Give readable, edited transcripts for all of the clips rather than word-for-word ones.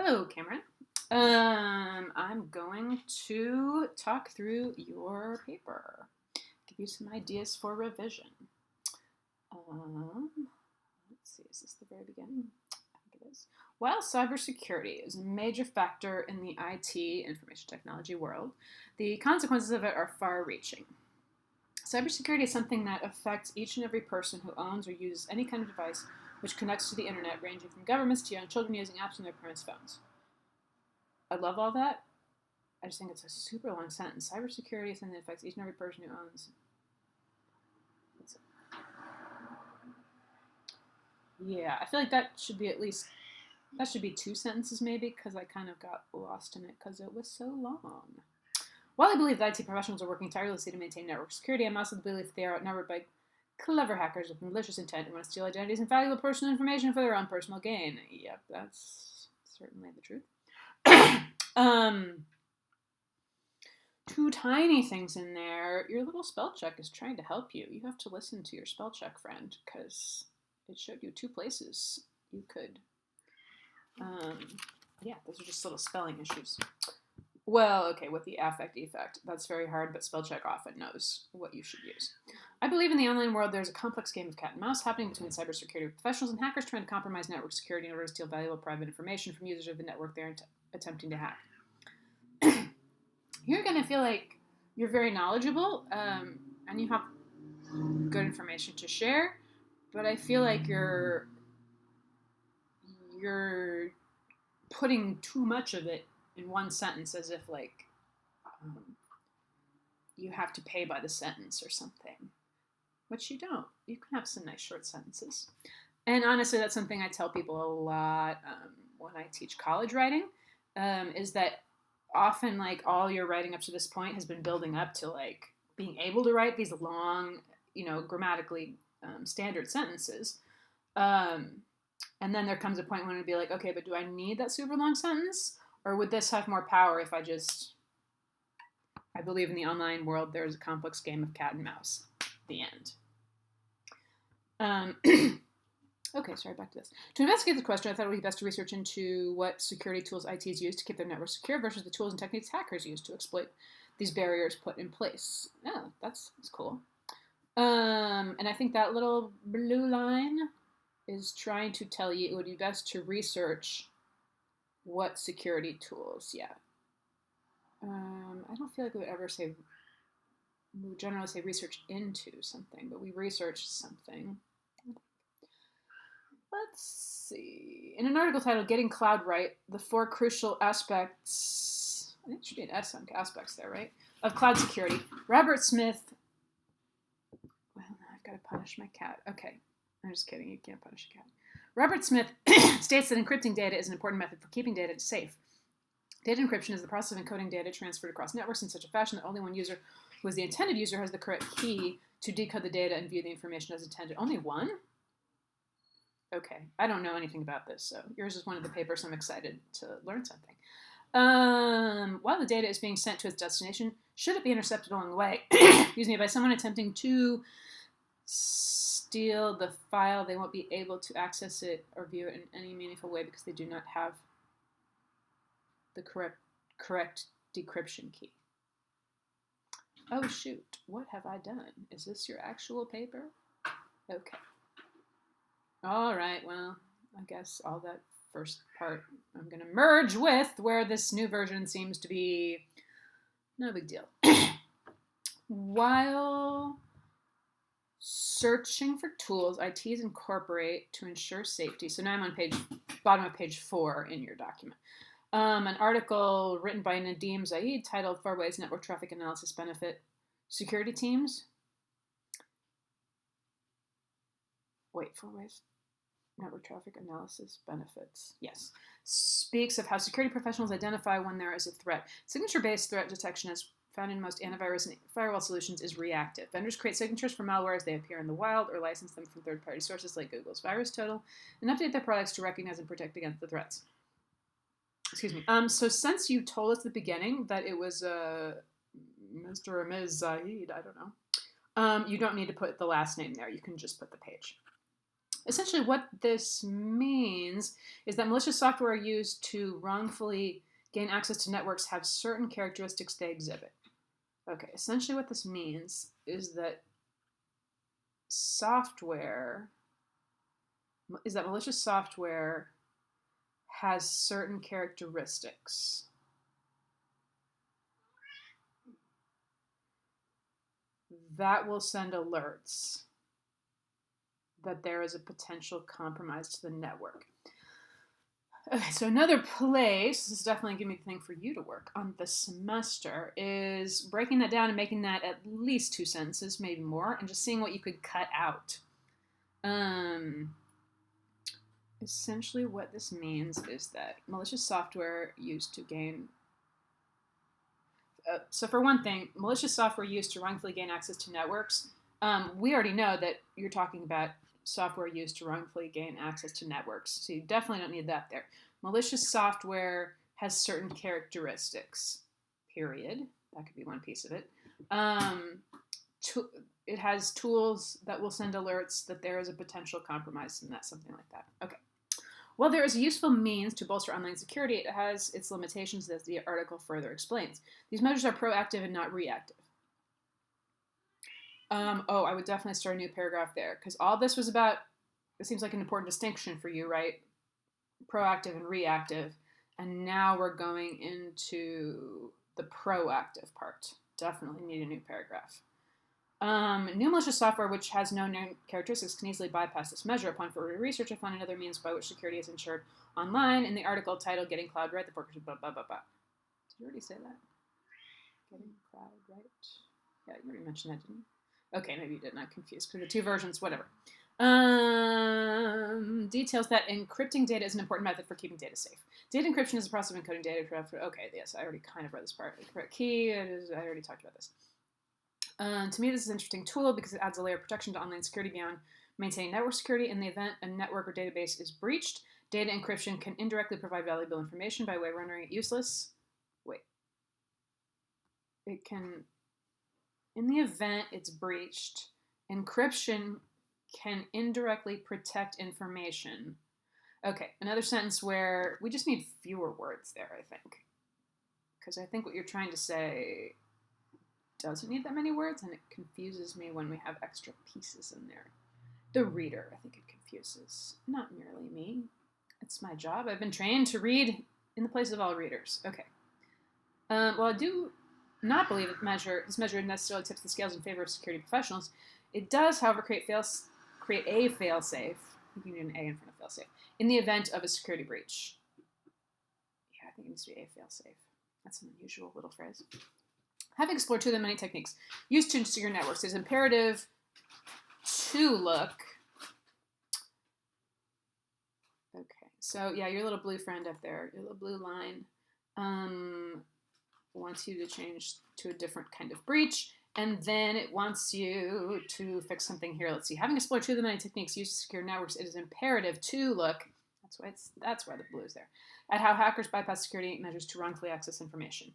Hello, Cameron. I'm going to talk through your paper, give you some ideas for revision. Um, let's see, is this the very beginning? I think it is. While cybersecurity is a major factor in the IT, information technology world, the consequences of it are far reaching. Cybersecurity is something that affects each and every person who owns or uses any kind of device which connects to the internet, ranging from governments to young children using apps on their parents' phones. I love all that. I just think it's a super long sentence. Cybersecurity is something that affects each and every person who owns. Yeah, I feel like that should be two sentences maybe, because I kind of got lost in it because it was so long. While I believe that IT professionals are working tirelessly to maintain network security, I'm also the belief they are outnumbered by clever hackers with malicious intent who want to steal identities and valuable personal information for their own personal gain. Yep, that's certainly the truth. Two tiny things in there. Your little spell check is trying to help you. You have to listen to your spell check, friend, because it showed you two places you could. Yeah, those are just little spelling issues. Well, okay, with the affect effect, that's very hard, but spell check often knows what you should use. I believe in the online world there's a complex game of cat and mouse happening between cybersecurity professionals and hackers trying to compromise network security in order to steal valuable private information from users of the network they're attempting to hack. You're going to feel like you're very knowledgeable and you have good information to share, but I feel like you're putting too much of it in one sentence, as if like you have to pay by the sentence or something, which you don't. You can have some nice short sentences. And honestly, that's something I tell people a lot when I teach college writing, is that often like all your writing up to this point has been building up to like being able to write these long, grammatically standard sentences. And then there comes a point when it'd be like, okay, but do I need that super long sentence? Or would this have more power if I believe in the online world there's a complex game of cat and mouse. The end. Okay, sorry, back to this. To investigate the question, I thought it would be best to research into what security tools ITs use to keep their network secure versus the tools and techniques hackers use to exploit these barriers put in place. Oh, that's cool. And I think that little blue line is trying to tell you it would be best to research what security tools, yeah. I don't feel like we would generally say research into something, but we researched something. Let's see. In an article titled Getting Cloud Right, the four crucial aspects, I think it should be an S on aspects there, right? Of cloud security. Robert Smith, well, I've got to punish my cat. Okay, I'm just kidding. You can't punish a cat. Robert Smith states that encrypting data is an important method for keeping data safe. Data encryption is the process of encoding data transferred across networks in such a fashion that only one user, who is the intended user, has the correct key to decode the data and view the information as intended. Only one? Okay, I don't know anything about this, so yours is one of the papers. I'm excited to learn something. While the data is being sent to its destination, should it be intercepted along the way, by someone attempting to steal the file, they won't be able to access it or view it in any meaningful way because they do not have the correct decryption key. Oh shoot, what have I done? Is this your actual paper? Okay. All right, well, I guess all that first part I'm going to merge with where this new version seems to be no big deal. While searching for tools, ITs incorporate to ensure safety. So now I'm on bottom of page 4 in your document. An article written by Nadim Zaid titled 4 Ways Network Traffic Analysis Benefit Security Teams. 4 Ways Network Traffic Analysis Benefits. Yes. Speaks of how security professionals identify when there is a threat. Signature-based threat detection, as found in most antivirus and firewall solutions, is reactive. Vendors create signatures for malware as they appear in the wild or license them from third-party sources like Google's VirusTotal and update their products to recognize and protect against the threats. Excuse me. So since you told us at the beginning that it was Mr. or Ms. Zaid, I don't know, you don't need to put the last name there. You can just put the page. Essentially, what this means is that malicious software used to wrongfully gain access to networks have certain characteristics they exhibit. Okay, essentially, what this means is that malicious software has certain characteristics. That will send alerts that there is a potential compromise to the network. Okay, so another place, this is definitely going to be a thing for you to work on this semester, is breaking that down and making that at least 2 sentences, maybe more, and just seeing what you could cut out. Essentially what this means is that malicious software used to gain... so for one thing, malicious software used to wrongfully gain access to networks, we already know that you're talking about software used to wrongfully gain access to networks. So you definitely don't need that there. Malicious software has certain characteristics, period. That could be one piece of it. It has tools that will send alerts that there is a potential compromise, and that's something like that. Okay. While there is a useful means to bolster online security, it has its limitations, as the article further explains. These measures are proactive and not reactive. I would definitely start a new paragraph there, because all this was about, it seems like an important distinction for you, right? Proactive and reactive. And now we're going into the proactive part. Definitely need a new paragraph. New malicious software which has no known characteristics can easily bypass this measure. Upon further research, I found another means by which security is ensured online. In the article titled "Getting Cloud Right," the workers blah blah blah blah. Did you already say that? Getting cloud right? Yeah, you already mentioned that, didn't you? Okay, maybe you didn't. I'm confused because the 2 versions, whatever. Details that encrypting data is an important method for keeping data safe. Data encryption is the process of encoding data. Okay, yes, I already kind of read this part. The correct key, I already talked about this. To me, this is an interesting tool because it adds a layer of protection to online security beyond maintaining network security. In the event a network or database is breached, data encryption can indirectly provide valuable information by way of rendering it useless. Wait. It can... In the event it's breached, encryption can indirectly protect information. Okay, another sentence where we just need fewer words there, I think. Because I think what you're trying to say doesn't need that many words, and it confuses me when we have extra pieces in there. The reader, I think it confuses. Not merely me. It's my job. I've been trained to read in the place of all readers. Okay. Well, I do not believe that this measure necessarily tips the scales in favor of security professionals. It does, however, create a fail-safe. You need an A in front of fail-safe. In the event of a security breach. Yeah, I think it needs to be a fail-safe. That's an unusual little phrase. Having explored 2 of the many techniques used to secure networks, it is imperative to look... Okay, so yeah, your little blue friend up there, your little blue line, wants you to change to a different kind of breach, and then it wants you to fix something here. Let's see. Having explored 2 of the many techniques used to secure networks, it is imperative to look, that's why the blue is there, at how hackers bypass security measures to wrongfully access information.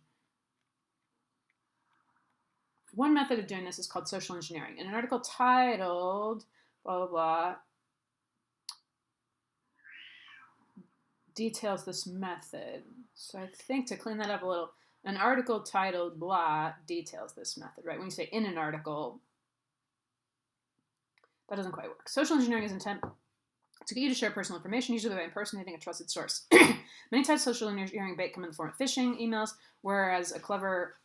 One method of doing this is called social engineering. In an article titled blah, blah, blah, details this method. So I think to clean that up a little, an article titled blah details this method, right? When you say in an article, that doesn't quite work. Social engineering is intent to get you to share personal information, usually by impersonating a trusted source. Many types of social engineering bait come in the form of phishing emails, whereas a clever...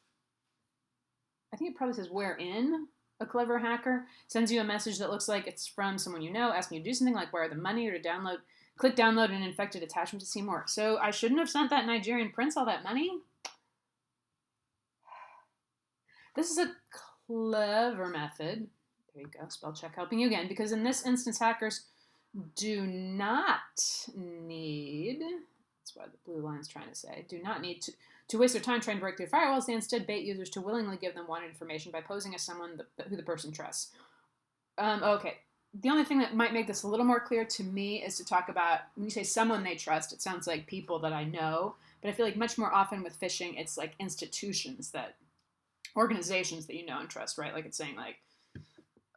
I think it probably says wherein a clever hacker sends you a message that looks like it's from someone you know, asking you to do something like wire the money or to click download an infected attachment to see more. So I shouldn't have sent that Nigerian prince all that money? This is a clever method. There you go, spell check helping you again, because in this instance, hackers do not need, that's what the blue line's trying to say, do not need to waste their time trying to break through firewalls. They instead bait users to willingly give them wanted information by posing as someone who the person trusts. Okay. The only thing that might make this a little more clear to me is to talk about, when you say someone they trust, it sounds like people that I know, but I feel like much more often with phishing, it's like organizations that you know and trust, right? Like it's saying like,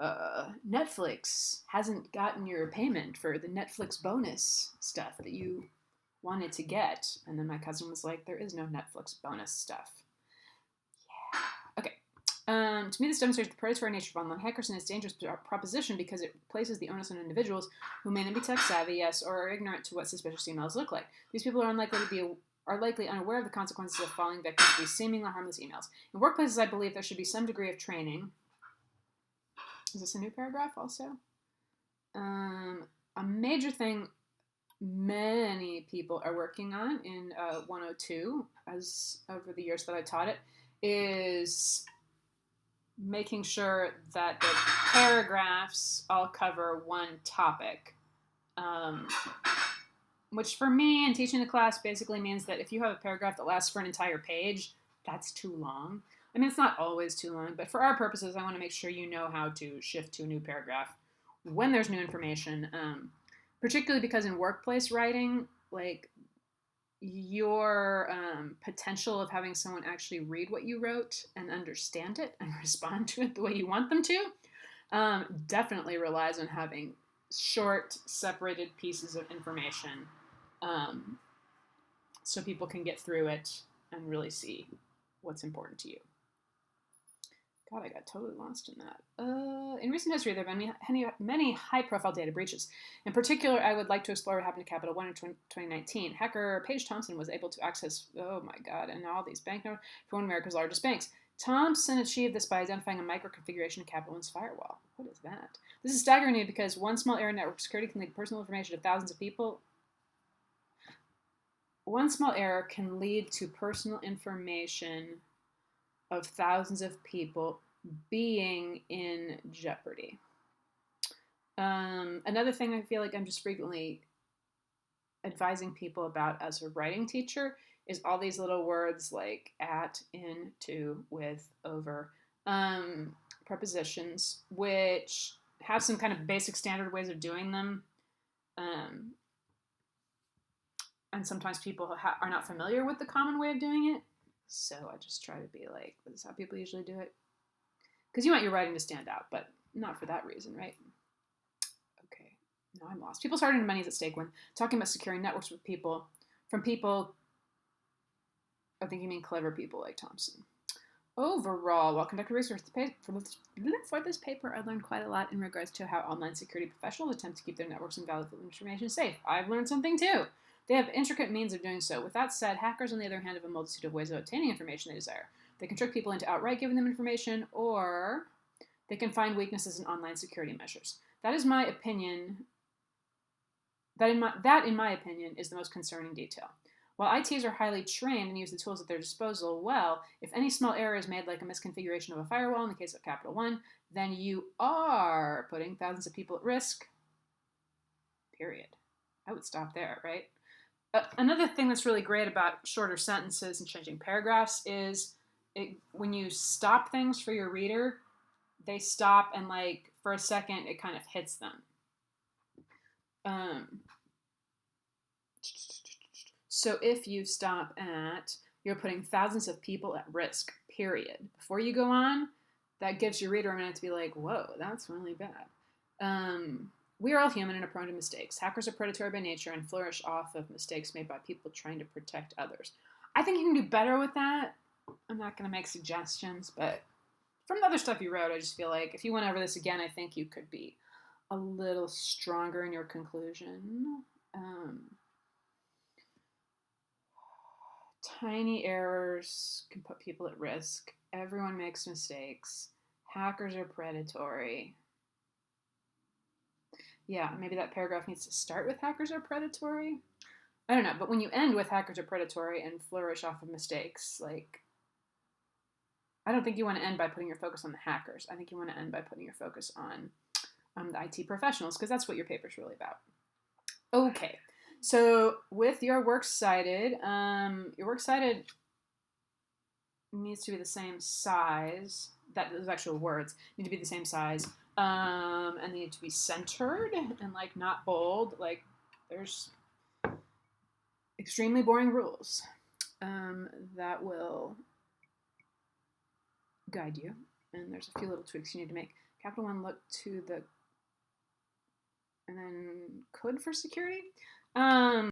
Netflix hasn't gotten your payment for the Netflix bonus stuff that you wanted to get. And then my cousin was like, there is no Netflix bonus stuff. Yeah. Okay. To me, this demonstrates the predatory nature of online hackers and its dangerous proposition because it places the onus on individuals who may not be tech savvy, yes, or are ignorant to what suspicious emails look like. These people are likely unaware of the consequences of falling victim to these seemingly harmless emails. In workplaces, I believe there should be some degree of training. Is this a new paragraph also? A major thing many people are working on in 102, as over the years that I taught it, is making sure that the paragraphs all cover one topic. Which for me in teaching the class basically means that if you have a paragraph that lasts for an entire page, that's too long. I mean, it's not always too long, but for our purposes, I want to make sure you know how to shift to a new paragraph when there's new information. Particularly because in workplace writing, like your potential of having someone actually read what you wrote and understand it and respond to it the way you want them to definitely relies on having short, separated pieces of information so people can get through it and really see what's important to you. God, I got totally lost in that. In recent history, there have been many high-profile data breaches. In particular, I would like to explore what happened to Capital One in 2019. Hacker Paige Thompson was able to access, oh my God, and all these banknotes for one of America's largest banks. Thompson achieved this by identifying a micro-configuration of Capital One's firewall. What is that? This is staggering me because one small error in network security can lead personal information of thousands of people. One small error can lead to personal information of thousands of people being in jeopardy. Another thing I feel like I'm just frequently advising people about as a writing teacher is all these little words like at, in, to, with, over, prepositions, which have some kind of basic standard ways of doing them. And sometimes people are not familiar with the common way of doing it. So I just try to be like, this is how people usually do it. Because you want your writing to stand out, but not for that reason, right? Okay, now I'm lost. People's hard-earned money is at stake when talking about securing networks with people, from people, I think you mean clever people like Thompson. Overall, while conducting research for this paper, I learned quite a lot in regards to how online security professionals attempt to keep their networks and valuable information safe. I've learned something too. They have intricate means of doing so. With that said, hackers, on the other hand, have a multitude of ways of obtaining information they desire. They can trick people into outright giving them information, or they can find weaknesses in online security measures. That is my opinion. In my opinion, is the most concerning detail. While ITs are highly trained and use the tools at their disposal well, if any small error is made, like a misconfiguration of a firewall in the case of Capital One, then you are putting thousands of people at risk. Period. I would stop there, right? Another thing that's really great about shorter sentences and changing paragraphs is when you stop things for your reader, they stop and like for a second it kind of hits them. So if you stop at, you're putting thousands of people at risk, period. Before you go on, that gives your reader a minute to be like, whoa, that's really bad. We are all human and are prone to mistakes. Hackers are predatory by nature and flourish off of mistakes made by people trying to protect others. I think you can do better with that. I'm not going to make suggestions, but from the other stuff you wrote, I just feel like if you went over this again, I think you could be a little stronger in your conclusion. Tiny errors can put people at risk. Everyone makes mistakes. Hackers are predatory. Yeah, maybe that paragraph needs to start with hackers are predatory. I don't know, but when you end with hackers are predatory and flourish off of mistakes, like, I don't think you want to end by putting your focus on the hackers. I think you want to end by putting your focus on the IT professionals, because that's what your paper's really about. Okay, so with your works cited needs to be the same size. Those actual words need to be the same size. And they need to be centered and like not bold. Like there's extremely boring rules that will guide you. And there's a few little tweaks you need to make. Capital One looked to the, and then could for security.